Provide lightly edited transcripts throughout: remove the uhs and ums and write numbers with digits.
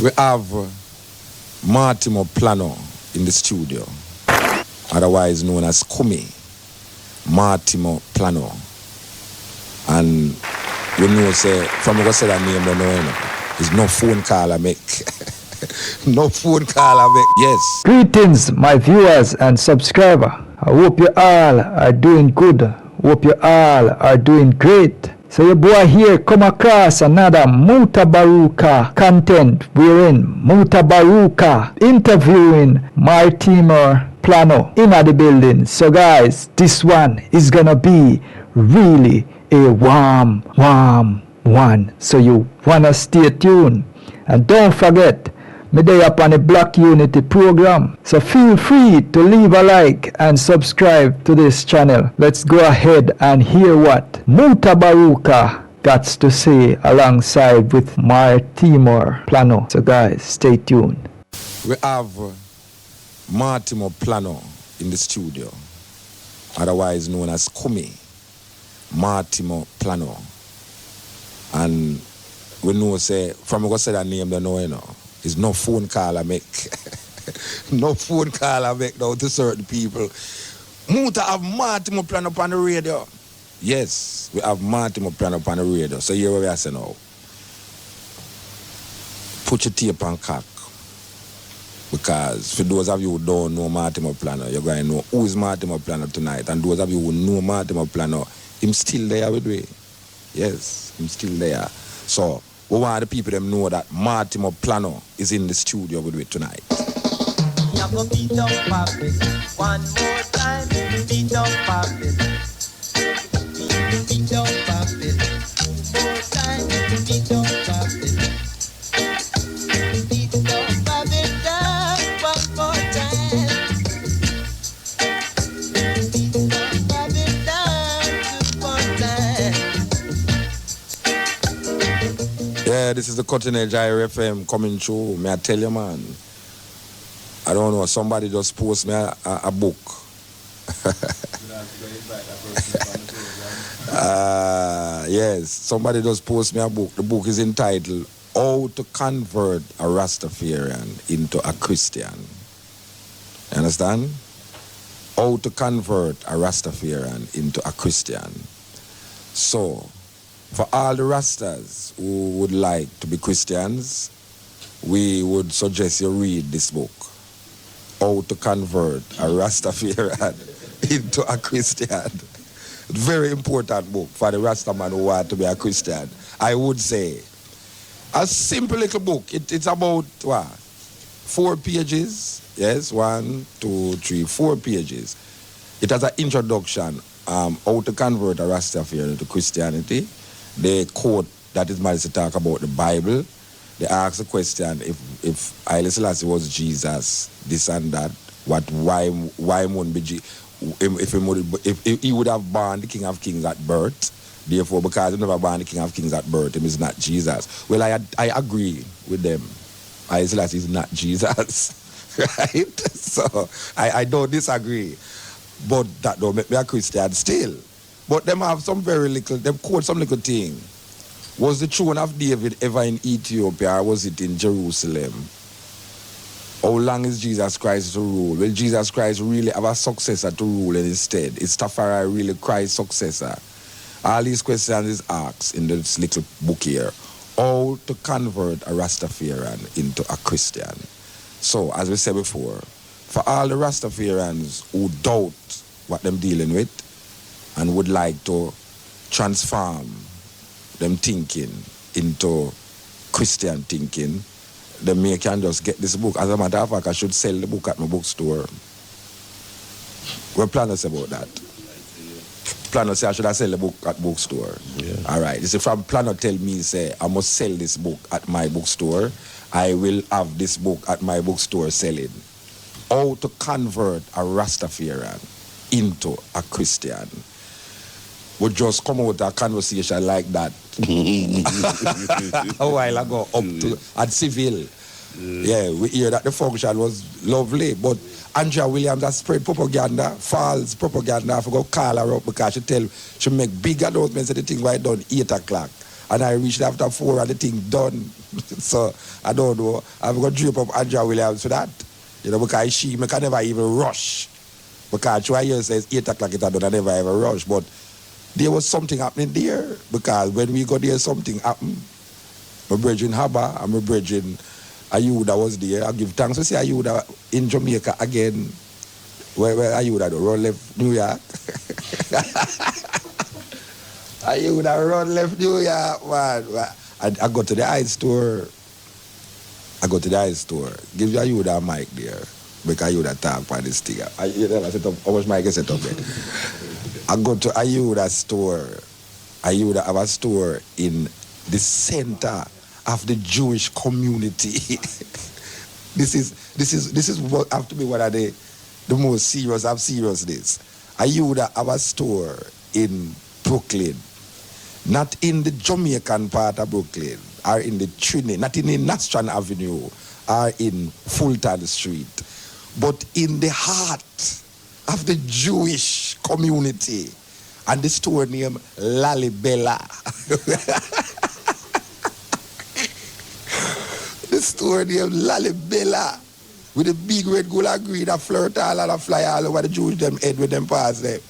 We have Mortimer Planno in the studio, otherwise known as Kumi. Mortimer Planno. And you know, say, from what I said that name, don't know, you know, it's no phone call I make. No phone call I make, yes. Greetings, my viewers and subscribers. I hope you all are doing good. Hope you all are doing great. So your boy here come across another Mutabaruka content wherein Mutabaruka interviewing Mortimer Planno in the building. So guys, this one is gonna be really a warm one. So you wanna stay tuned. And don't forget, me dey up on the Black Unity program. So feel free to leave a like and subscribe to this channel. Let's go ahead and hear what Mutabaruka got to say alongside with Mortimer Planno. So guys, stay tuned. We have Mortimer Planno in the studio, otherwise known as Kumi. Mortimer Planno. And we know, say, from what I said that name, don't know, you know. It's no phone call I make. No phone call I make now to certain people. Muta have Mortimer Planno on the radio. Yes, we have Mortimer Planno on the radio. So here we are saying now. Put your tape on cock. Because for those of you who don't know Mortimer Planno, you're going to know who is Mortimer Planno tonight. And those of you who know Mortimer Planno, him still there with me. Yes, him still there. So we want the people them know that Mortimer Planno is in the studio with me tonight. Beat up Papi. One more time, beat up Papi. Beat up Papi. More time, beat up Papi. Beat up Papi down one more time. Beat up Papi down just one time. Yeah, this is the Cutting Edge IRFM coming through. May I tell you, man? I don't know, somebody just post me a book. Yes, somebody just post me a book. The book is entitled How to Convert a Rastafarian into a Christian. You understand? How to Convert a Rastafarian into a Christian. So, for all the Rastas who would like to be Christians, we would suggest you read this book. How to Convert a Rastafarian into a Christian. Very important book for the Rastaman who want to be a Christian. I would say a simple little book. It's about what? 4 pages. Yes, 1, 2, 3, 4 pages. It has an introduction. How to convert a Rastafarian into Christianity. They quote that is meant to talk about the Bible. They ask the question if Haile Selassie was Jesus, this and that, why wouldn't be if he would have born the King of Kings at birth, therefore because he never born the King of Kings at birth, he is not Jesus. Well, I agree with them. Haile Selassie is not Jesus, right? So I don't disagree, but that don't make me a Christian still. But them have some very little, them quote some little thing. Was the throne of David ever in Ethiopia or was it in Jerusalem? How long is Jesus Christ to rule? Will Jesus Christ really have a successor to rule instead? Is Tafari really Christ's successor? All these questions is asked in this little book here. How to convert a Rastafarian into a Christian. So, as we said before, for all the Rastafarians who doubt what they're dealing with and would like to transform them thinking into Christian thinking, then me can just get this book. As a matter of fact, I should sell the book at my bookstore. What Planno say about that? Planno say I should sell the book at bookstore. Yeah. All right. You see, from Planno tell me, say, I must sell this book at my bookstore. I will have this book at my bookstore selling. How to convert a Rastafarian into a Christian. Would just come out a conversation like that a while ago up to at Civil. Yeah, we hear that the function was lovely, but Andrea Williams has spread propaganda, false propaganda. I forgot call her up because she make big announcements of the thing right done 8 o'clock. And I reached after 4 and the thing done. So I don't know. I'm going to drape up Andrea Williams for that. You know, because she can never even rush. Because try here says 8 o'clock it had done, I never ever rush. But there was something happening there. Because when we got there, something happened. My brethren Haba and my brethren Ayuda was there. I give thanks to see Ayuda in Jamaica again. Where Ayuda do? Run left New York. Ayuda run left New York, man. I go to the ice store. Give Ayuda a mic there. Because Ayuda talk on this thing. You know, set up, how much mic is set up there? I go to Ayuda's store. Ayuda have a store in the center of the Jewish community. This is what have to be one of the most serious of seriousness. Ayuda have a store in Brooklyn, not in the Jamaican part of Brooklyn, or in the Trinity, not in the Nastran Avenue, or in Fulton Street, but in the heart of the Jewish community. And the store named Lalibela. The store named Lalibela. With a big red, gold and green, a flirt all and a fly all over the Jews them head with them pass them.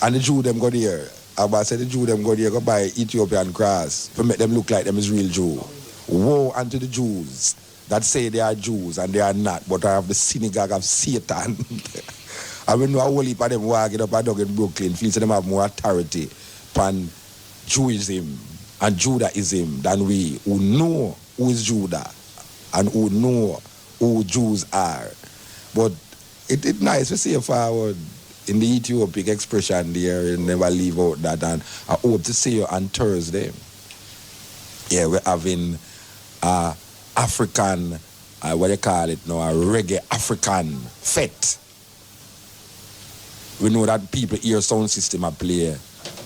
And the Jew them go there. I said the Jew them go there, go buy Ethiopian cross to make them look like them is real Jew. Woe unto the Jews that say they are Jews and they are not, but are of the synagogue of Satan. I mean, no whole heap of them walking up and down in Brooklyn, feel them have more authority upon Jewism and Judaism than we who know who is Judah and who know who Jews are. But it's nice to see forward in the Ethiopic expression there, and never leave out that. And I hope to see you on Thursday. Yeah, we're having African, what they call it now, a reggae African fete. We know that people hear sound system and play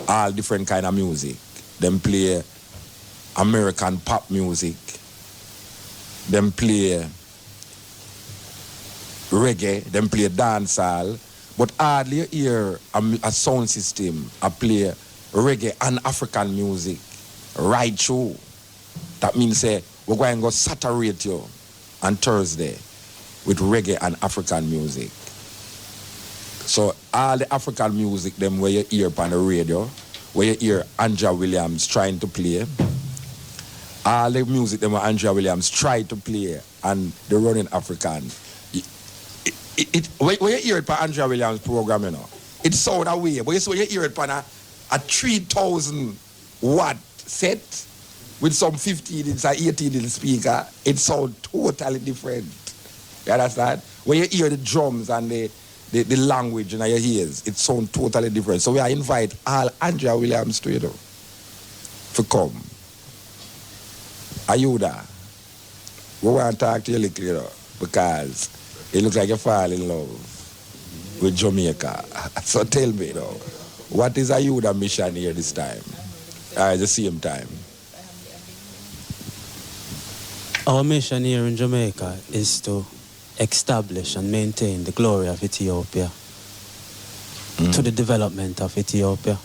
all different kind of music. Them play American pop music. Them play reggae. Them play dancehall. But hardly you hear a sound system and play reggae and African music right through. That means we're going to go saturate you on Thursday with reggae and African music. So all the African music, them where you hear on the radio, where you hear Andrea Williams trying to play, all the music them where Andrea Williams try to play and the running African, when you hear it on Andrea Williams program, you know, it sound away, but when you hear it on a 3,000 watt set with some 15 inch or 18 inch speaker, it sound totally different. You understand? When you hear the drums and the language in your ears, it sounds totally different. So we are invite all Andrea Williams to, you know, to come. Ayuda, we want to talk to you a little, you know, because it looks like you fall in love with Jamaica. So tell me, you know, what is Ayuda mission here this time? At the same time. Our mission here in Jamaica is to establish and maintain the glory of Ethiopia to the development of Ethiopia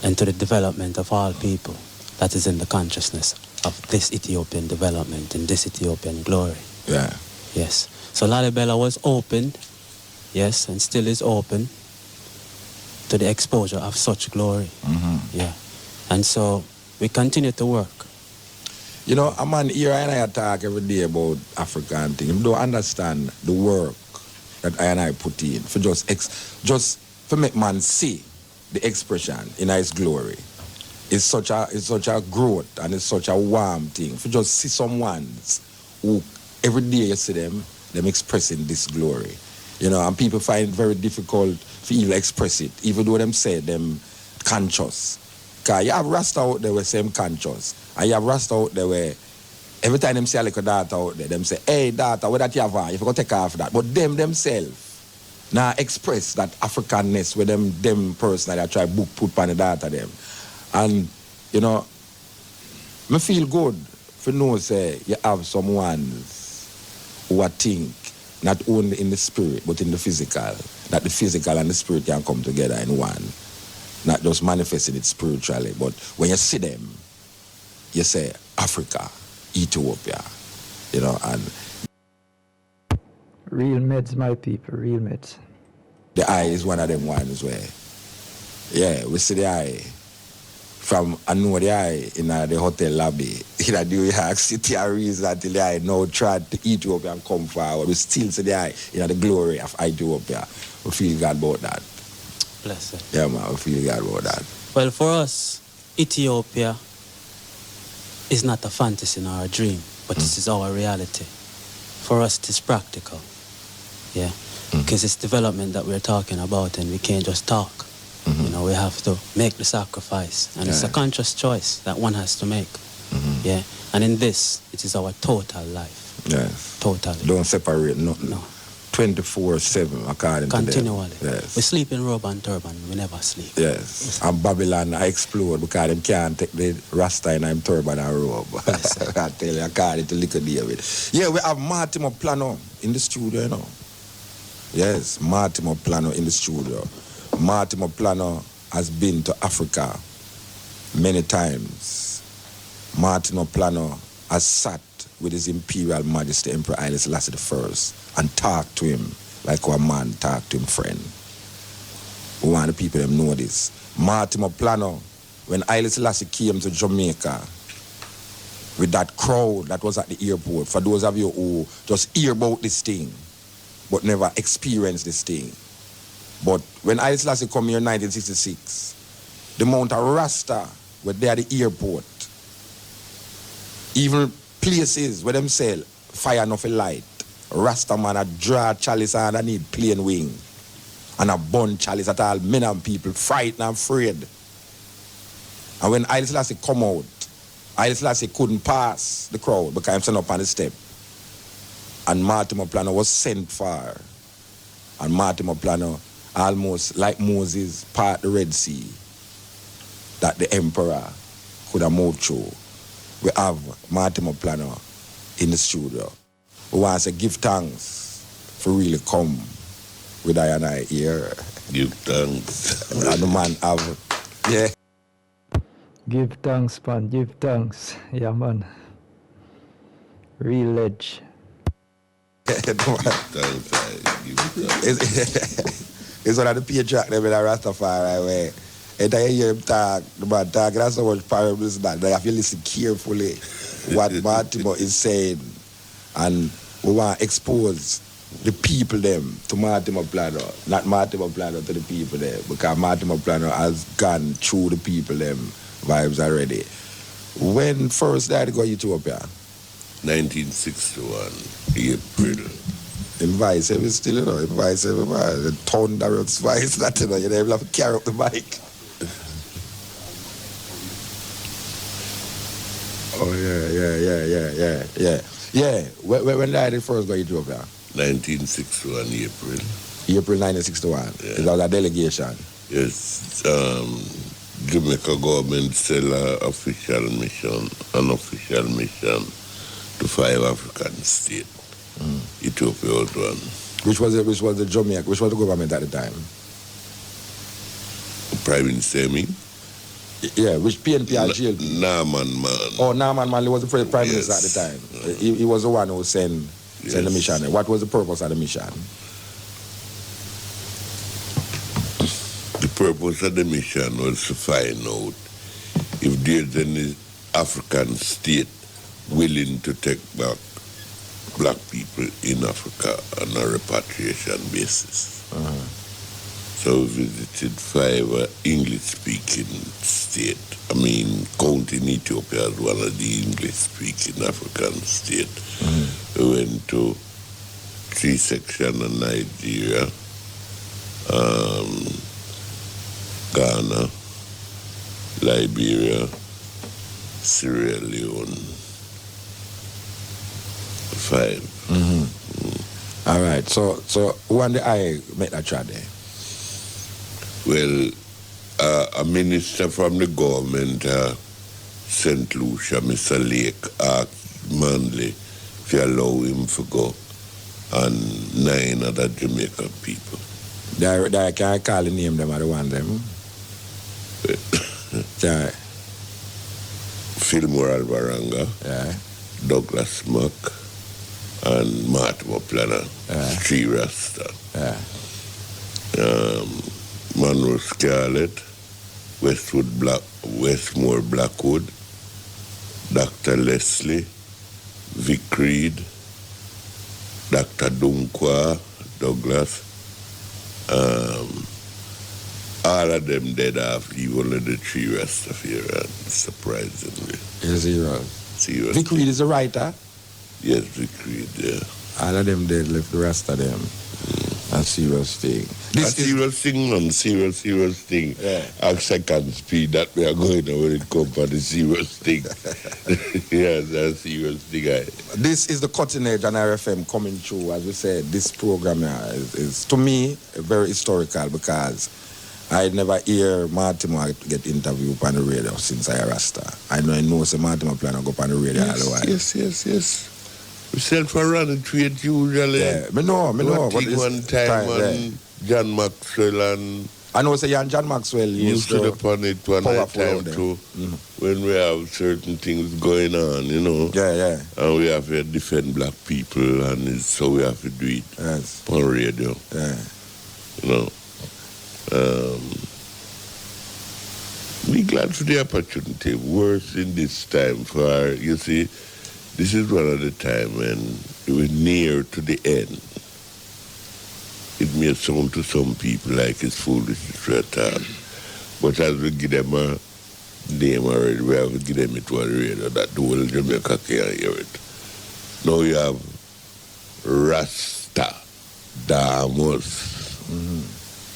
and to the development of all people that is in the consciousness of this Ethiopian development and this Ethiopian glory. Yeah. Yes. So Lalibela was opened, yes, and still is open to the exposure of such glory. Yeah. And so we continue to work. You know, a man here and I talk every day about African thing. You don't understand the work that I and I put in for just for make man see the expression in his glory. It's such a growth and it's such a warm thing. For just see someone's who every day you see them expressing this glory. You know, and people find it very difficult to even express it, even though them say them conscious. Because you have Rasta out there where same conscious. And you have Rasta out there where every time them see a little data out there, them say, hey, data, what that you have on? You forgot to take off that. But them themselves now express that Africanness with them person that try book put on the data them. And, you know, me feel good for know say you have some ones who I think not only in the spirit but in the physical, that the physical and the spirit can come together in one. not just manifesting it spiritually, but when you see them, you say Africa, Ethiopia, you know, and Real meds, my people, real meds. the eye is one of them ones where, yeah, we see the eye. From I know the eye in the hotel lobby in New York City, I reason until the eye now tried to Ethiopia and come forward. We still see the eye in the glory of Ethiopia. We feel God about that. Bless it. Yeah, man, we feel God about that. Well, for us, Ethiopia is not a fantasy nor a dream, but this is our reality. For us, it is practical. Yeah, because it's development that we're talking about, and we can't just talk. You know, we have to make the sacrifice, and it's a conscious choice that one has to make. Yeah, and in this, it is our total life. Yes. Totally. Don't separate nothing. No. 24/7 according Continually. to them. Yes. We sleep in robe and turban. We never sleep. Yes. And Babylon I explode because them can't take the Rasta in them turban and robe. Yes, I tell you, according to Little David. Yeah, we have Mortimer Planno in the studio, you know. Yes, Mortimer Planno in the studio. Mortimer Planno has been to Africa many times. Mortimer Planno has sat with His Imperial Majesty Emperor Haile Selassie I and talked to him like a man talked to him friend. We want the people to know this. Mortimer Planno, when Haile Selassie came to Jamaica with that crowd that was at the airport, for those of you who just hear about this thing but never experienced this thing. But when Haile Selassie come here in 1966, the amount of Rasta were there at the airport. Even places where them sell fire enough light, Rasta man a draw chalice and I need plain wing. And a bun chalice at all men and people frightened and afraid. And when Haile Selassie come out, Haile Selassie couldn't pass the crowd because I'm standing up on the step. And Mortimer Planno was sent for. And Mortimer Planno, almost like Moses, part the Red Sea, that the emperor could have moved through. We have Mortimer Planno in the studio. We want to give thanks for really come with I and I here. Give thanks. And the man have, yeah. Give thanks, man, give thanks. Yeah, man. Real edge. It's one of the patriarch them in a Rastafari way. And I hear him talk, the man talk, that's so much parables that I have to listen carefully what Mortimer is saying. And we want to expose the people them to Mortimer Planno, not Mortimer Planno to the people there, because Mortimer Planno has gone through the people them vibes already. When first did I go to Ethiopia? 1961, April. In Vice, every still, you know, in Vice, everybody, the thunderous Vice, that, you know, you never have to carry up the mic. Oh, yeah. When did I first go to Ethiopia? 1961, April. April 1961. Yeah. It was a delegation. Yes, Jamaica government sell an official mission to 5 African states. Ethiopia was one. Which was the Jamaica? Which was the government at the time? Prime Minister, I mean? Yeah, which PNP had jailed? Naaman Man. Oh, Naaman Man was the first prime minister at the time. He was the one who sent the mission. What was the purpose of the mission? The purpose of the mission was to find out if there's any African state willing to take back black people in Africa on a repatriation basis. So we visited 5 English-speaking states. Counting Ethiopia as one of the English-speaking African states. We went to 3 sections of Nigeria, Ghana, Liberia, Sierra Leone. 5. All right. So when did I make that trip there? Well, a minister from the government, St. Lucia, Mr. Lake, asked Manley to allow him to go, and 9 other Jamaican people. Can I call the name them or the one them? Yeah. Fillmore Alvaranga, Yeah. Douglas Mack, and Mortimer Planno, Three Rasta. Yeah. Monroe Scarlett, Westmore Blackwood, Dr. Leslie, Vic Reed, Dr. Dunkwa, Douglas. All of them dead off, only the three Rastafarians, surprisingly. Yes, zero. Serious. Vic Reed is a writer. Yes, Vic Reed, yeah. All of them dead, left the rest of them. A serious thing. Serious thing. Yeah. At second speed, that we are going when it comes to the serious thing. Yes, that's a serious thing. This is the cutting edge on RFM coming through. As we said, this program is to me very historical because I never hear Mortimer get interviewed on the radio since I Rasta. I know say Mortimer Planno go on the radio all the while. Yes. We sell for running trade usually. Yeah, me know. But one time and John Maxwell and I know say John Maxwell used to upon it one time too. When we have certain things going on, you know. Yeah. And we have to defend black people and so we have to do it on radio. Yeah. You know. We glad for the opportunity. Worse in this time for, you see, this is one of the time when we're near to the end. It may sound to some people like it's foolish to talk, but as we give them a name already, we have to give them it to a radio that the whole Jamaica can't hear it. Now you have Rasta Damos,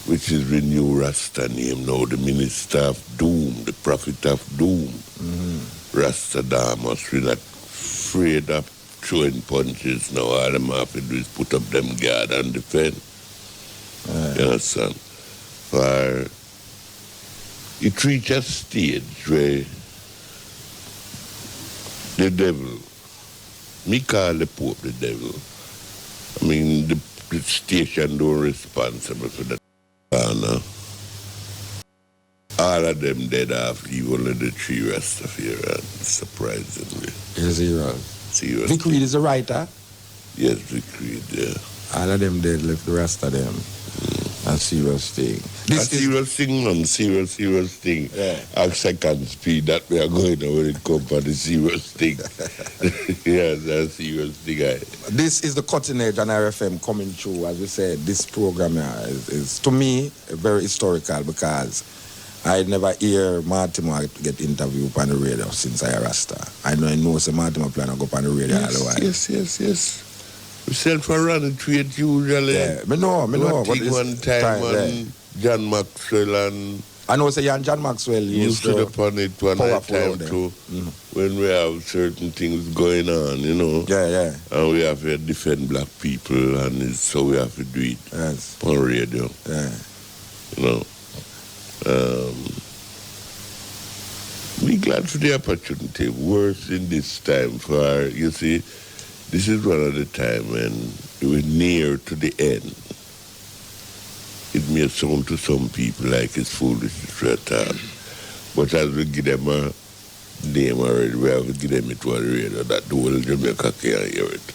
which is the new Rasta name now, the minister of doom, the prophet of doom. Rasta Damos, we're not afraid of throwing punches now. All them have to do is put up them guard and defend. You understand? For it reached a stage where the devil, me call the Pope the devil. I mean, the station don't responsible for that. All of them dead off, only the three Rastafarians, surprisingly. Yes, zero. Serious. Vic Reed is a writer. Yes, Vic Reed, yeah. All of them dead, left the rest of them. A serious thing. Serious thing. Yeah. At second speed, that we are going when it comes to the serious thing. Yes, that's a serious thing. This is the cutting edge on RFM coming through. As we said, this program is to me very historical because I never hear Mortimer get interviewed on the radio since I Rasta. I know say Mortimer Planno go on the radio all the while. Yes. We sell for running trade usually. Yeah, me know. But one time and John Maxwell and I know say John Maxwell used to upon it one time too. When we have certain things going on, you know. Yeah. And we have to defend black people and so we have to do it on radio. Yeah. You know. We glad for the opportunity. Worse in this time for, you see, this is one of the time when we're near to the end. It may sound to some people like it's foolish to talk, but as we give them a name already, we have to give them it to a radio that the whole Jamaica can't hear it.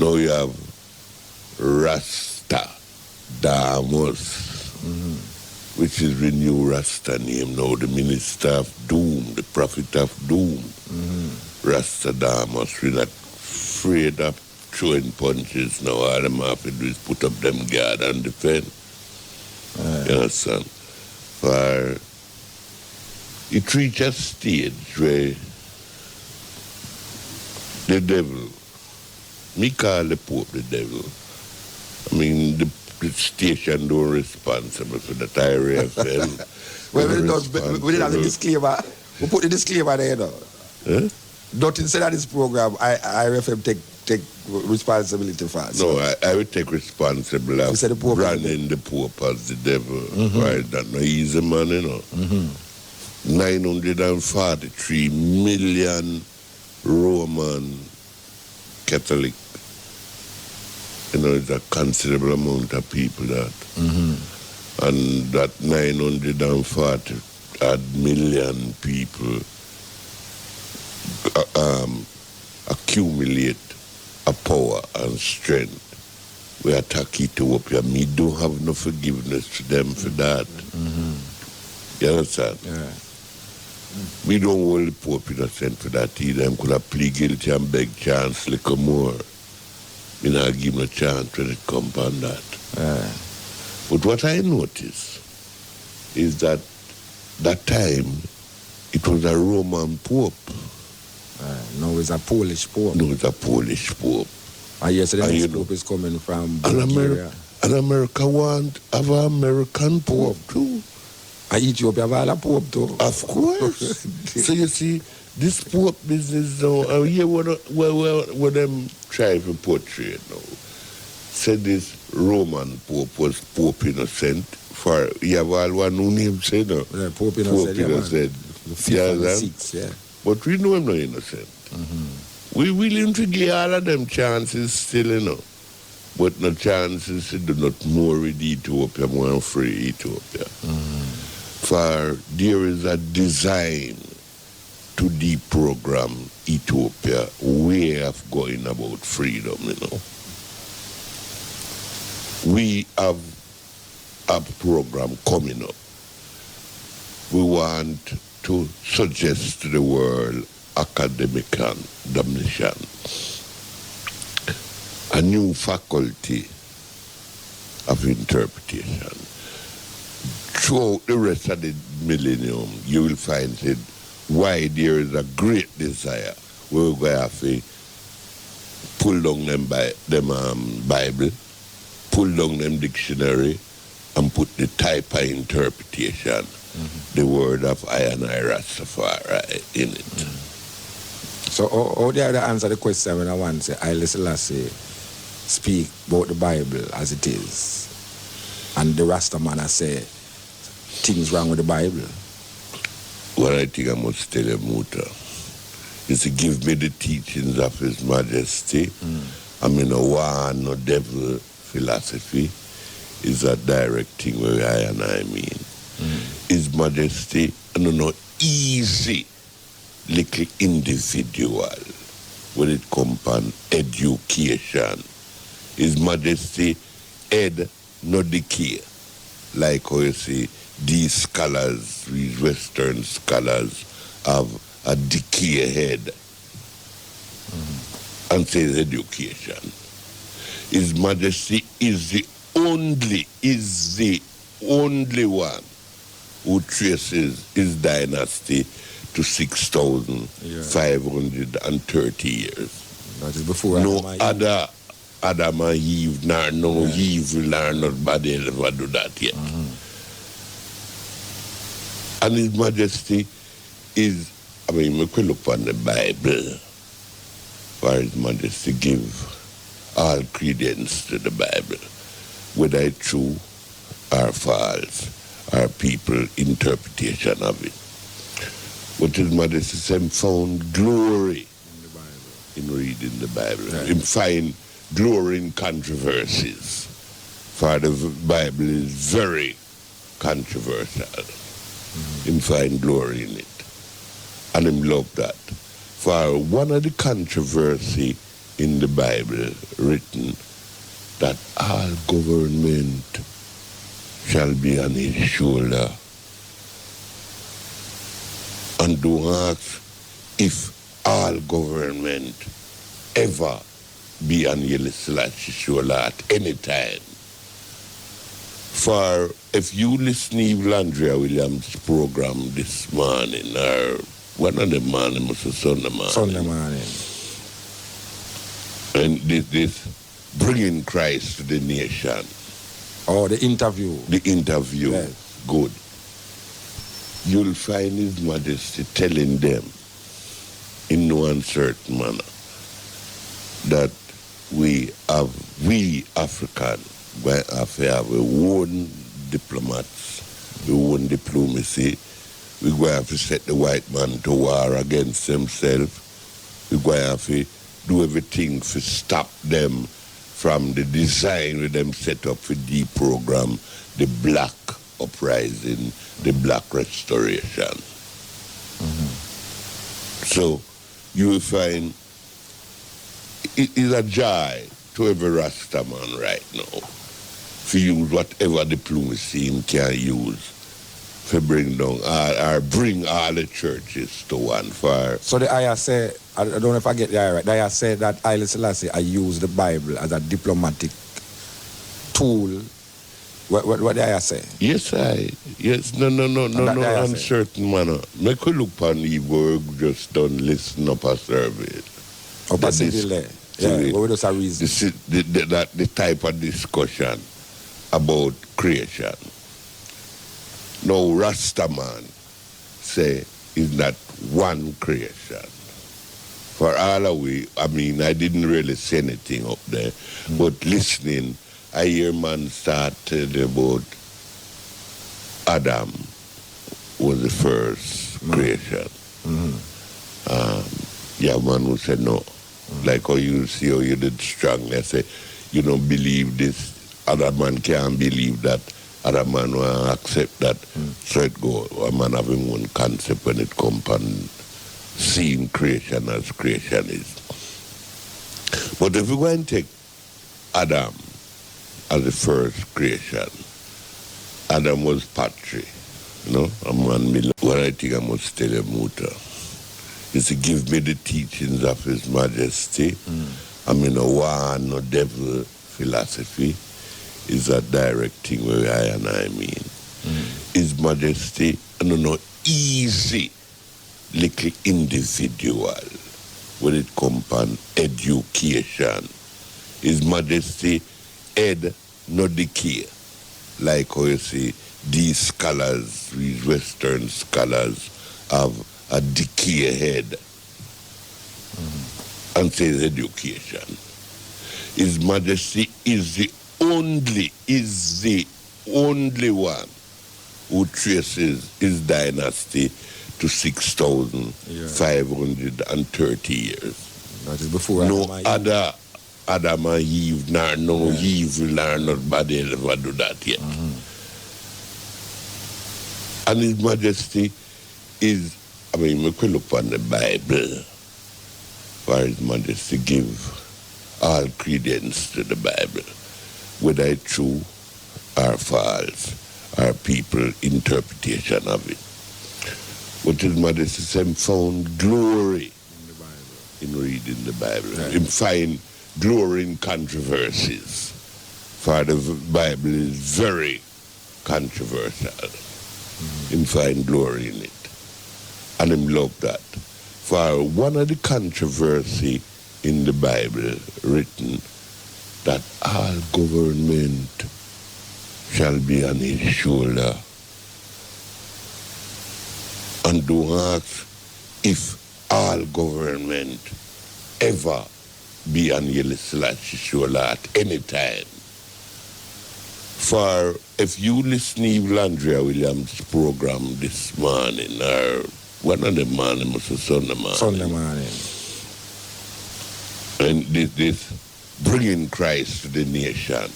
Now you have Rasta Damos, which is the new Rasta name now, the minister of doom, the prophet of doom. Rasta Damos, we're not afraid of throwing punches now. All them have to do is put up them guard and defend. You understand? For it reached a stage where the devil, me call the Pope the devil. I mean, the station don't responsible for that IRFM. Well, we didn't have the disclaimer. We put the disclaimer there, though. Don't instead of this program, IRFM take responsibility for it. No, I would take responsibility of branding the Pope as the devil. Right? That's no easy man, you know. 943 million Roman Catholic. You know, it's a considerable amount of people that. And that 940, a million people accumulate a power and strength, we attack Ethiopia. Me don't have no forgiveness to them for that. You understand? Yeah. We don't hold the Pope innocent for that either. Them could have plead guilty and beg chance little more. Me not give him a chance when it comes on that. Yeah. But what I notice is that time it was a Roman Pope. Now it's a Polish Pope. No, it's a Polish Pope. And yes, the And next you know- Pope is coming from And Bulgaria. America want have an American Pope too. And Ethiopia have all a Pope too. Of course. So you see, this Pope business now, here what them try to portray now. Said this Roman Pope was Pope innocent for, you have all one who name said no. Yeah, Pope Pope innocent, yeah, man. innocent. The fifth and the man? sixth, yeah. But we know him not innocent. We willing to give all of them chances still, you know. But no chances to do not more with Ethiopia, more free Ethiopia. For there is a design to deprogram Ethiopia way of going about freedom, you know. We have a program coming up. We want to suggest to the world academic damnation, a new faculty of interpretation. Throughout the rest of the millennium, you will find it why there is a great desire where we're going to have to pull down them Bible, pull down them dictionary, and put the type of interpretation, the word of I and I Rastafari in it. So how do you answer the question when I want to say Haile Selassie speak about the Bible as it is, and the Rasta man I say things wrong with the Bible? What I think I must tell you, Muta, is to give me the teachings of His Majesty. I mean, no war, no devil philosophy is a direct thing where I and I mean. His Majesty, no easy little individual when it comes on education. His Majesty head no decay. Like how you see these scholars, these Western scholars have a decay head and says education. His Majesty is the only one who traces his dynasty to 6,530 years. That is before No Adam and Eve. other Adam and Eve, no evil, nor nobody ever do that yet. And His Majesty is, I mean, we could look on the Bible, where His Majesty give all credence to the Bible, whether it's true or false, or people interpretation of it. But His Majesty said found glory in reading the Bible. Right. Him find glory in controversies. For the Bible is very controversial. Him find glory in it. And him love that. For one of the controversy in the Bible written that all government shall be on his shoulder. And don't ask if all government ever be on Haile Selassie's shoulder at any time. For if you listen to Andrea Williams' program this morning, or one of the morning, must have Sunday morning. Sunday morning. And this bringing Christ to the nation. Oh, the interview. The interview. Yes. Good. You'll find His Majesty telling them in no uncertain manner that we African, have our own diplomats, our own diplomacy. We're going to have to set the white man to war against himself. We're going to have to do everything to stop them from the design with them set up for deprogram the black uprising, the black restoration. So you will find it is a joy to every Rasta man right now to use whatever diplomacy he can use to bring down or bring all the churches to one fire. So the ayah say, I don't know if I get the ayah right, the ayah say that Haile Selassie I use the Bible as a diplomatic tool. What the ayah say? Yes, no, uncertain manner. Make we look on the work just don't listen up a service. Up a civil there. Yeah, what was a reason? The type of discussion about creation. Now, Rastaman say is not one creation. For all of we, I mean, I didn't really say anything up there, but listening, I hear man start telling about Adam was the first creation. Yeah, man who said no. Like how you see how you did strongly. I say, you don't believe this, other man can't believe that, other man will accept that. So it go, a man having one concept when it comes on seeing creation as creation is. But if we go and take Adam as the first creation, Adam was patri, you know, a man, what I think I must tell you, Muta, is to give me the teachings of His Majesty. I mean, no war, no devil philosophy is a direct thing where I mean. His Majesty, no easy little individual when it comes on education. His Majesty ed no decay. Like how you see these scholars, these Western scholars have a decay head and says education. His Majesty is the only one who traces his dynasty to 6,530 years. That is before no Adam other Adam and Eve, no evil, nor nobody ever do that yet. And His Majesty is, I mean, we could look on the Bible, where His Majesty give all credence to the Bible, whether it's true or false, or people interpretation of it. But His Majesty said found glory in reading the Bible. Him find glory in controversies. For the Bible is very controversial. Him find glory in it. And him love that. For one of the controversy in the Bible written that all government shall be on his shoulder. And do ask if all government ever be on Haile Selassie's shoulder at any time. For if you listen to Landria Williams' program this morning, or one of the morning, must be Sunday morning. Sunday morning. And this bringing Christ to the nation.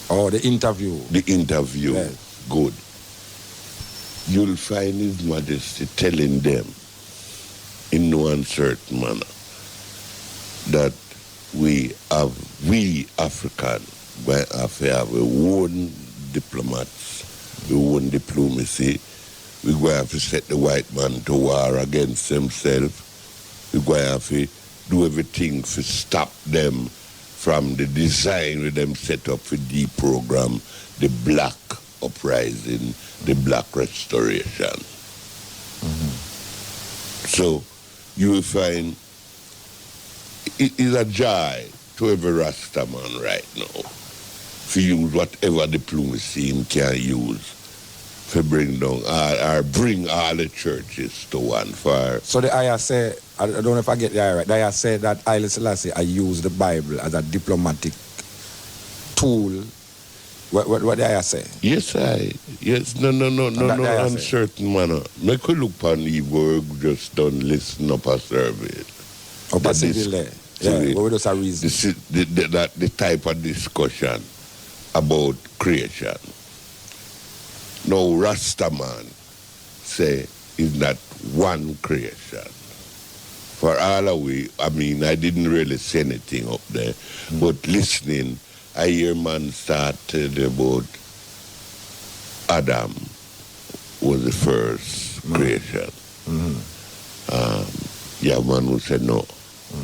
Oh, the interview. The interview. Yes. Good. You'll find His Majesty telling them in no uncertain manner that we African, have our own diplomats, our own diplomacy. We're going to have to set the white man to war against themselves. We're going to have to do everything to stop them from the design with them set up for deprogram the black uprising, the black restoration. So you will find it is a joy to every Rasta man right now to use whatever diplomacy he can use to bring down or bring all the churches to one fire. So the ayah say, I don't know if I get the ayah right, the ayah say that Haile Selassie I use the Bible as a diplomatic tool. What the ayah say? Yes, no, uncertain manner. Make we look on the work just don't listen up a survey. Up a civil there. Yeah, but just a reason. The type of discussion about creation. Now Rastaman say is not one creation. For all of we, I mean, I didn't really say anything up there, but listening, I hear man started about Adam was the first creation. Yeah, man who said no.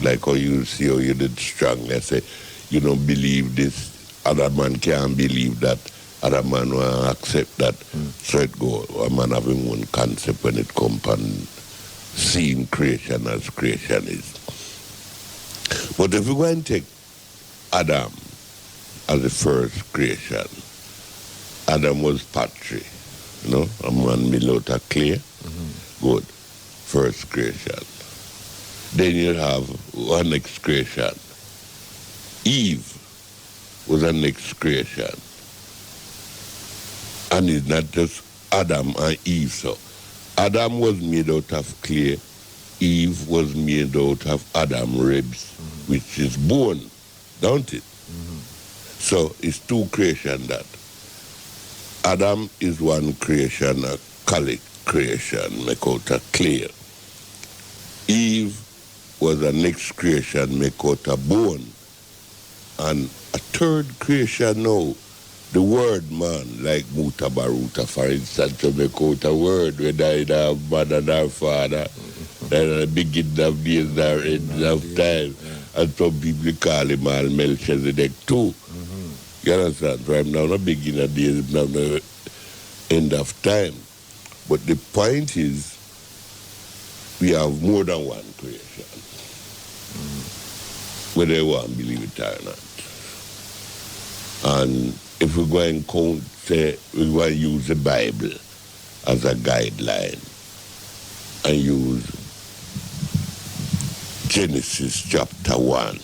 Like how you see how you did strongly. I say, you don't believe this, other man can't believe that, other man will accept that. So it go, a man having one concept when it comes and seeing creation as creation is. But if we go and take Adam as the first creation, Adam was pottery, you know, a man made out of clay. Good, first creation. Then you have one next creation. Eve was a next creation. And it's not just Adam and Eve, so Adam was made out of clay. Eve was made out of Adam ribs, which is bone, don't it? So it's two creation that. Adam is one creation, a colic creation, make out of clay. Eve was a next creation, make out of bone. And a third creation now, the word man, like Mutabaruka, for instance, to make out a word, whether it's our mother and our father, then at the beginning of days or end of time. And some people call him all Melchizedek too. You understand? So I'm now not beginning of days, now the end of time. But the point is, we have more than one creation. Whether you want to believe it or not. And if we go and count, say, we go and use the Bible as a guideline and use Genesis chapter 1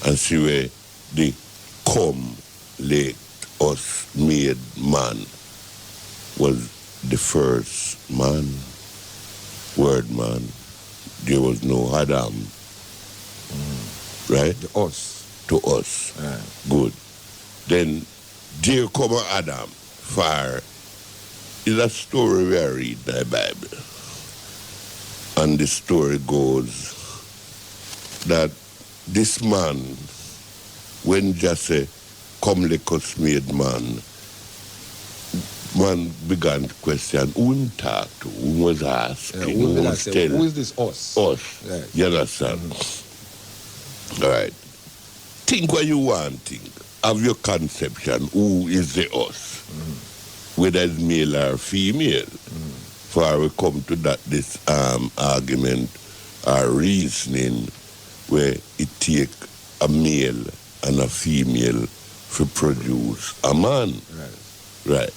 and see where the come late us made man was the first man, word man. There was no Adam. Right? To us. To us. Yeah. Good. Then there come Adam. Fire is a story we read in the Bible. And the story goes that this man, when just say, come let us made man began to question who him talk to, who was asking, who was telling. Who is this us? Us. Yes. You understand? All right. Think what you want to think. Have your conception, who is the us? Whether it's male or female. For we come to that this argument or reasoning where it take a male and a female to produce a man. Right.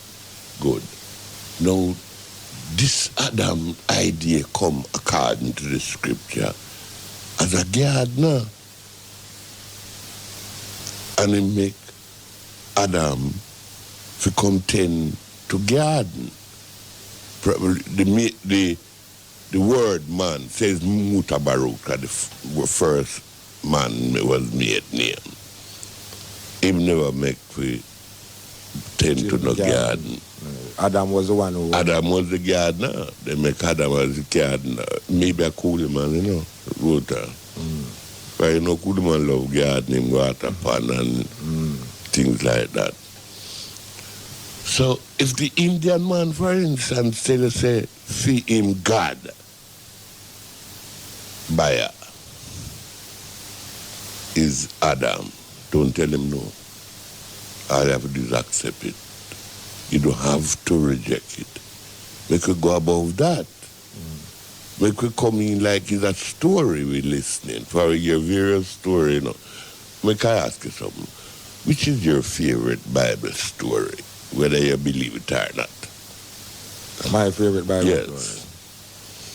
Good. Now, this Adam idea come according to the scripture as a gardener. And he make Adam to come tend to garden. The word man says Mutabaruka, the first man was made name. Him never make for tend to no garden. Adam was the one who... Adam was the gardener. They make Adam as the gardener. Maybe a cool man, you know, water. But you know, cool man love gardening, water pan and things like that. So if the Indian man, for instance, say, see him God, buyer, is Adam, don't tell him no. All you have to do is accept it. You don't have to reject it. We could go above that. We could come in like it's a story we're listening for your various story, you know. We can ask you something. Which is your favorite Bible story, whether you believe it or not? My favorite Bible story? Yes.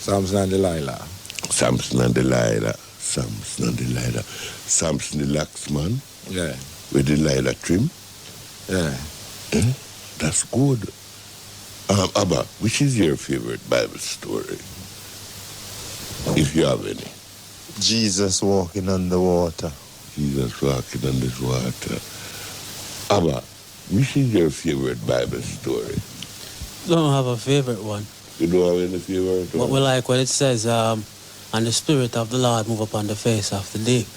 Samson and Delilah. Samson and Delilah. Samson and Delilah. Samson the laxman. Yeah. With Delilah trim. Yeah. That's good. Abba, which is your favorite Bible story? If you have any. Jesus walking on the water. Jesus walking on this water. Abba, Which is your favorite Bible story? Don't have a favorite one. You don't have any favorite But one? we like what it says, and the Spirit of the Lord move upon the face of the deep.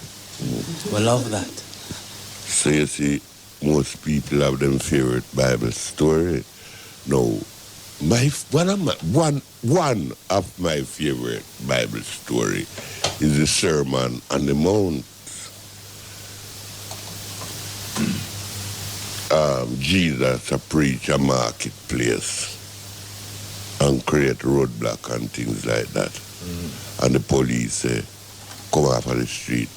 We love that. So you see, most people have them favorite Bible story. No, one of my favorite Bible story is the Sermon on the Mount. Jesus preach a marketplace and create roadblock and things like that. And the police say, come off of the street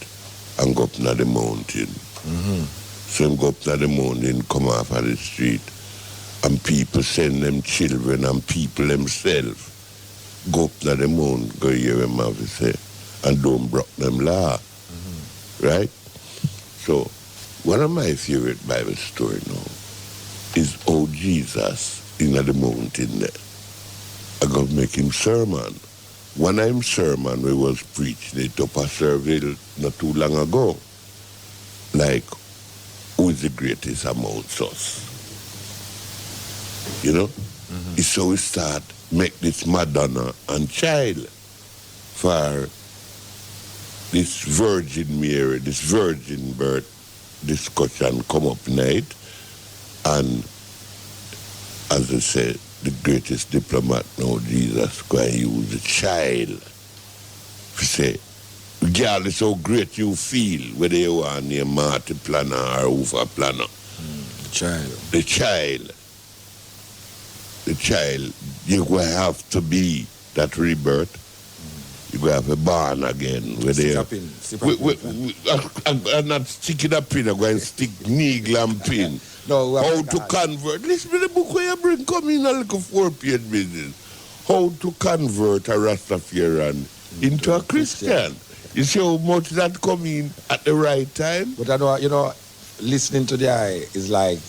and go up to the mountain. So him go up to the mountain, come off of the street, and people send them children and people themselves go up to the mountain, go hear him have to say, and don't break them law. Right? So, one of my favorite Bible story now is how Jesus in the mountain there. I go make him sermon. One of him sermon we was preaching it up a Serville not too long ago. Like, who is the greatest amongst us? You know? It's so we start make this Madonna and child for this Virgin Mary, this virgin birth discussion come up night. And as I said, the greatest diplomat now, Jesus, going to use a child to say, regardless how great you feel, whether you are near Marty Planno or Ufa Planno. The child, you're going to have to be that rebirth. You're going to have to born again. I'm not sticking a pin, I'm going to stick needle and pin. No, how to convert. Listen to the book where you bring, come in a little 4-page business. How to convert a Rastafarian into a Christian. You see how much that come in at the right time? But I know, listening to the eye is like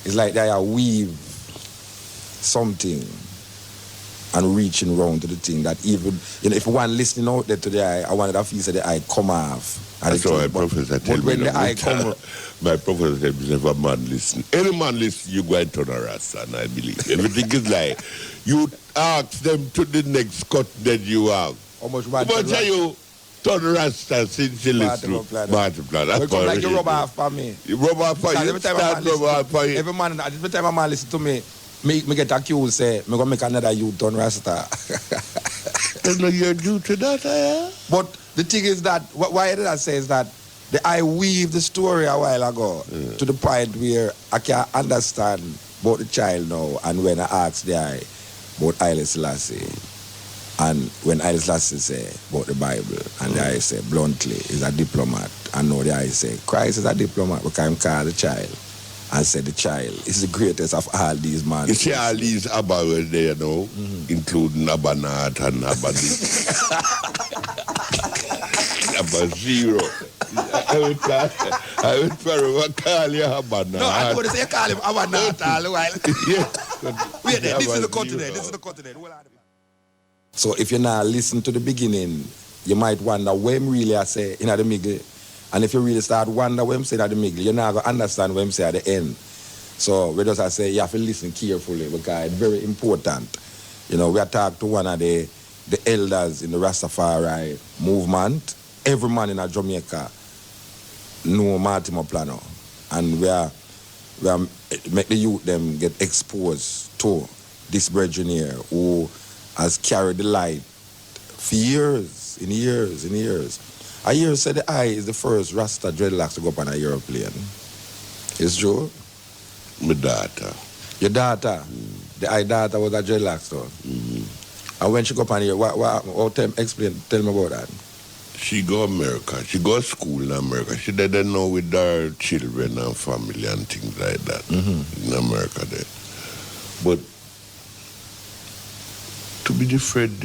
the eye weave something and reaching round to the thing that even, if one listening out there to the eye, I wanted to feel that the eye come off. That's what my professor tell me. When the eye come my professor said, if a man listen, any man listen, you go and turn a rasta, and I believe. Everything is like, you ask them to the next cut that you have. How much are you turn rasta since you listen to Marty Planno? That's like you rub off for me. You rub off for you? Every time a man listen to me, me get accused, say, me gonna make another youth turn rasta. There's no you're due to that, But the thing is that, why did I say is that I weave the story a while ago to the point where I can understand about the child now, and when I ask the eye about Haile Selassie, and when Haile Selassie say about the Bible, and the eye say bluntly, he's a diplomat, and now the eye say, Christ is a diplomat because I'm called the child. And said the child is the greatest of all these men. You see all these Abba were there now, including Abanat and Abadi. Abba Zero. I would probably call you Abanat. No, I want to say call him Abanat all the while. Wait there, this is the continent. So if you're not listening to the beginning, you might wonder what him really I say in the middle. And if you really start wonder what I'm saying at the middle, you're not going to understand what I'm saying at the end. So we just say you have to listen carefully because it's very important. We are talking to one of the elders in the Rastafari movement. Every man in Jamaica know Mortimer Planno. And we are make the youth them get exposed to this brethren here who has carried the light for years. I hear say the eye is the first Rasta dreadlocks to go up on a aeroplane. It's true? My daughter. Your daughter? The eye daughter was a dreadlocks though? And when she go up on here, tell me about that. She go America. She go to school in America. She didn't know with her children and family and things like that in America there. But to be the first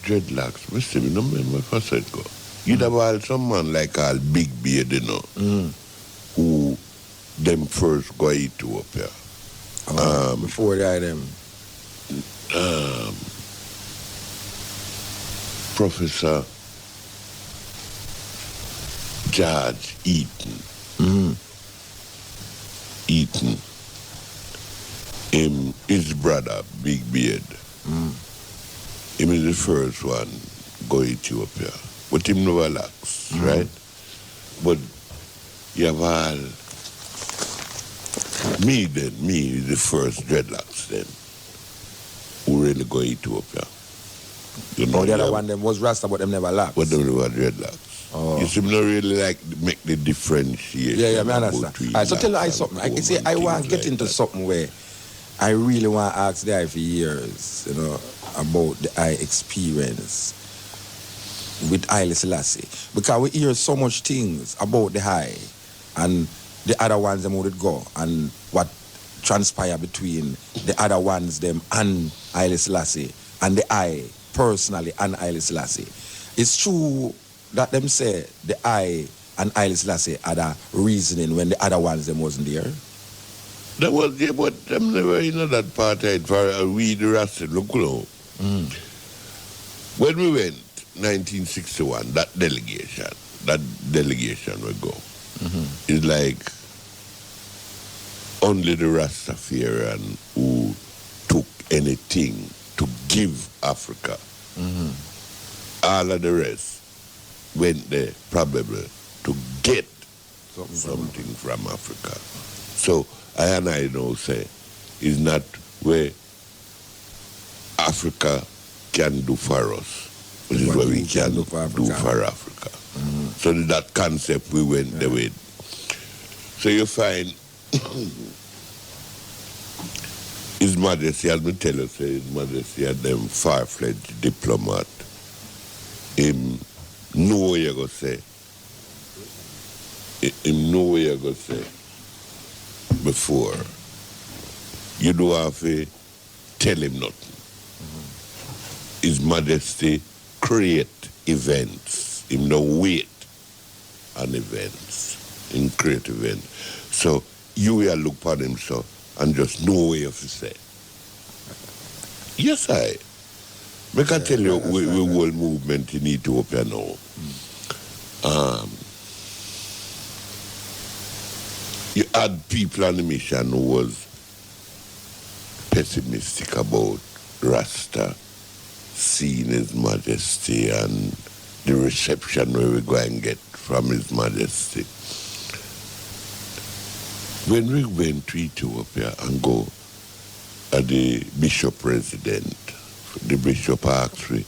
dreadlocks, I still remember my first said go. You'd have had some man like all Big Beard, who them first go Ethiopia. Before they had them. Professor George Eaton. Eaton. his brother, Big Beard, him is the first one go Ethiopia. But him never lacks, right? But you have all, me is the first dreadlocks then, who really go Ethiopia. You know, The other one them was Rasta, but them never lacked. but them never dreadlocks. Oh. You see, me not really like make the differentiation. Yeah, I understand. All right, so tell I something. I want to get into something where I really want to ask the eye for years, about the eye experience with Haile Selassie. Because we hear so much things about the eye and the other ones them would go and what transpire between the other ones them and Haile Selassie and the eye personally and Haile Selassie. It's true that them say the eye and Haile Selassie had a reasoning when the other ones them wasn't there. That was, yeah, but them never that apartheid for we the Rasta. Look, when we went 1961, that delegation will go. It's like only the Rastafarian who took anything to give Africa. All of the rest went there probably to get something from Africa. So I now say is not where Africa can do for us, but it's what we can do for Africa. So that concept we went there with. So you find His Majesty, as me tell you, say His Majesty had them far-fledged diplomat. Him know what you go say. Him know what you go say before. You don't have to tell him nothing. His Majesty create events. Him no wait on events. Him create events. So you will look upon him so and just know what you have to say. Yes, I can tell you we whole movement in Ethiopia now. You had people on the mission who was pessimistic about Rasta seeing His Majesty and the reception we were going to get from His Majesty. When we went to Ethiopia and go at the bishop president, the bishop asked me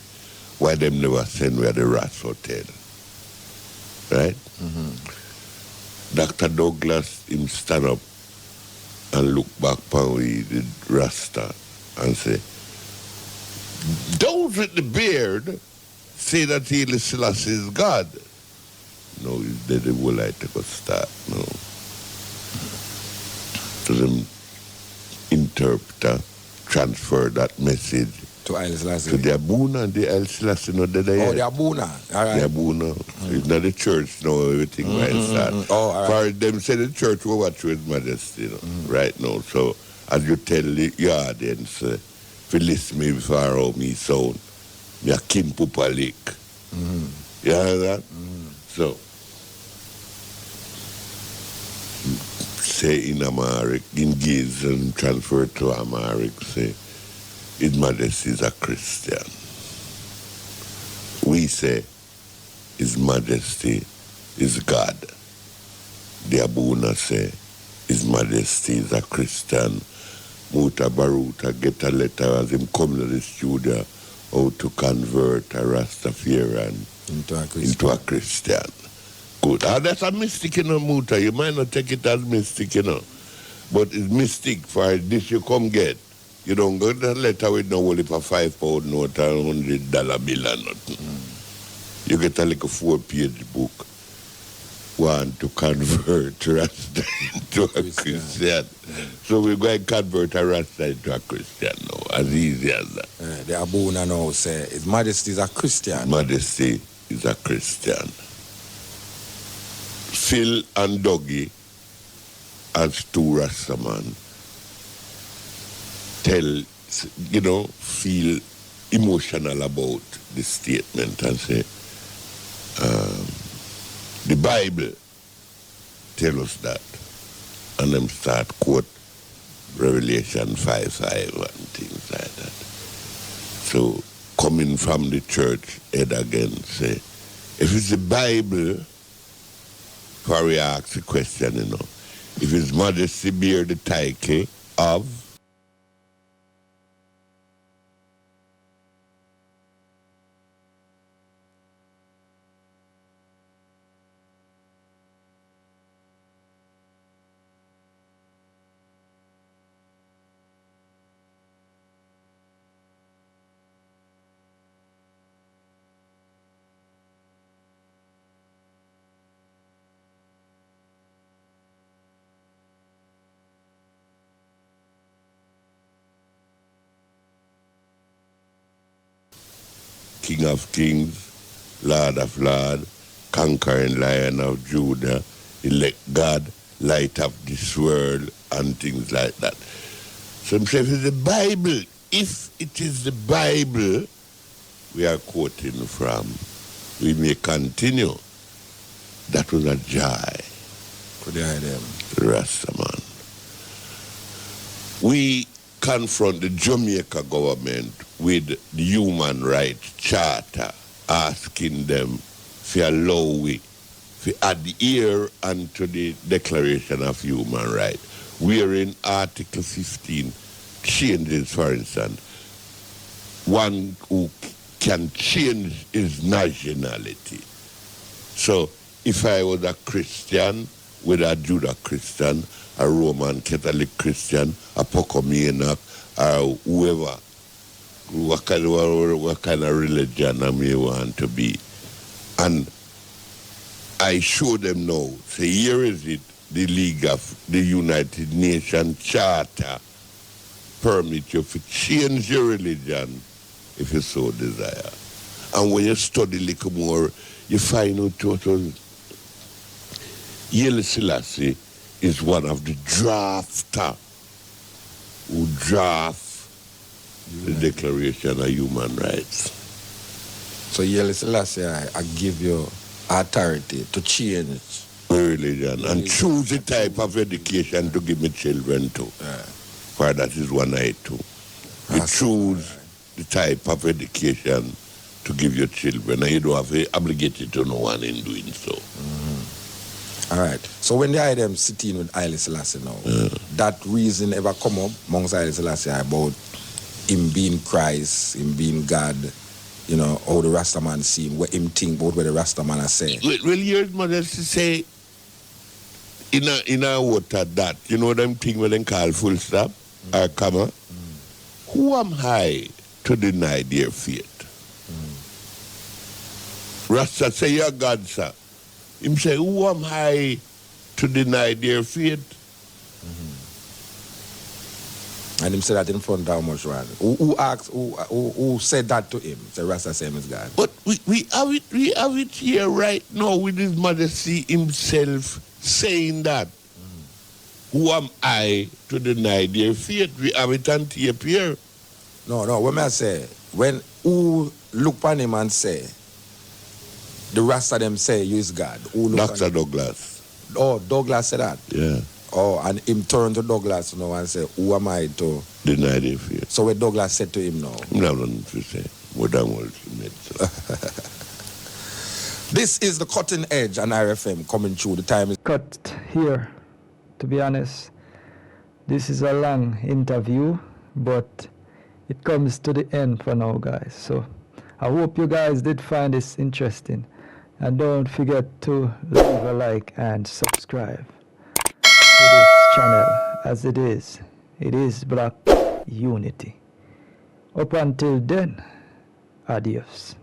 why them never send me at the Rats Hotel. Right? Dr. Douglas, him stand up and look back upon the Rasta and say, those with the beard say that Haile Selassie is God. No, they will like to start. No. To them interpreter transfer that message to Haile Selassie. To the Abuna and the Haile Selassie, no, they the Abuna. All right. The Abuna. It's not the church, no, everything right start. Oh, all right. For them say the church will watch His Majesty, right now. So, as you tell the audience, if you listen me before I hold me sound, me a kin pupa lick. You hear that? So, say in Amharic, in Giz and transfer to Amharic, say, His Majesty is a Christian. We say, His Majesty is God. The Abuna say, His Majesty is a Christian. Mutabaruka get a letter as him come to the studio how to convert a Rastafarian into a Christian. Good. That's a mystic, Muta. You might not take it as mystic, but it's mystic for this you come get. You don't get a letter with no only for £5 note and $100 bill or nothing. You get a like a 4-page book. Want to convert Rasta into a Christian. So we're going to convert a Rasta into a Christian now, as easy as that. The Abuna now say, His Majesty is a Christian. Majesty is a Christian. Phil and Dougie, as two Rastaman, feel emotional about the statement and say, the Bible tell us that. And them start quote Revelation 5:5 and things like that. So coming from the church head again, say, if it's the Bible, for we ask the question, if His Majesty bear the title of King of Kings, Lord of Lords, conquering Lion of Judah, elect God, light of this world, and things like that. So I'm saying, if it's the Bible, if it is the Bible we are quoting from, we may continue. That was a joy. Could you hear them? Rastaman. We confront the Jamaica government with the Human Rights Charter, asking them to allow we to adhere unto the Declaration of Human Rights, wherein Article 15 changes, for instance, one who can change his nationality. So if I was a Christian, whether a Judah Christian, a Roman Catholic Christian, a Pocomaniac, or whoever, what kind of religion I may want to be. And I show them now, say, here is it, the League of the United Nations Charter permit you to change your religion if you so desire. And when you study a little more, you find out what Haile Selassie is one of the drafter who draft the Declaration of Human Rights. So Haile Selassie, I give you authority to change Religion and choose the type of education to give my children to. For that is one I too. You choose the type of education to give your children, and you don't have to obligate it to no one in doing so. All right. So when they had them sitting with Haile Selassie now, that reason ever come up amongst Haile Selassie about him being Christ, him being God, how the Rastaman see him, what him think about what the Rastaman are saying? Well, your mother say, in a water that, them thing when they call full stop or comma? Who am I to deny their faith? Rasta say, you're God, sir. Him say, who am I to deny their faith? And him said that in front of how much man? Who asked? Who said that to him? Say Rasta same is God. But we have it here right now with His Majesty himself saying that. Who am I to deny their faith? We have it on tape here. No. What may I say? When who look upon him and say, the Rasta them say you is God. Who look Dr. Douglas. Oh, Douglas said that. Yeah. Oh, and him turned to Douglas now and say, who am I to deny their faith? So what Douglas said to him now? I'm not going to say more than what he made. So. This is the Cutting Edge on RFM coming through. The time is Cut here. To be honest, this is a long interview, but it comes to the end for now, guys. So I hope you guys did find this interesting. And don't forget to leave a like and subscribe to this channel, as it is Black Unity. Up until then, adios.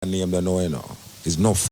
name, they know, you know. It's no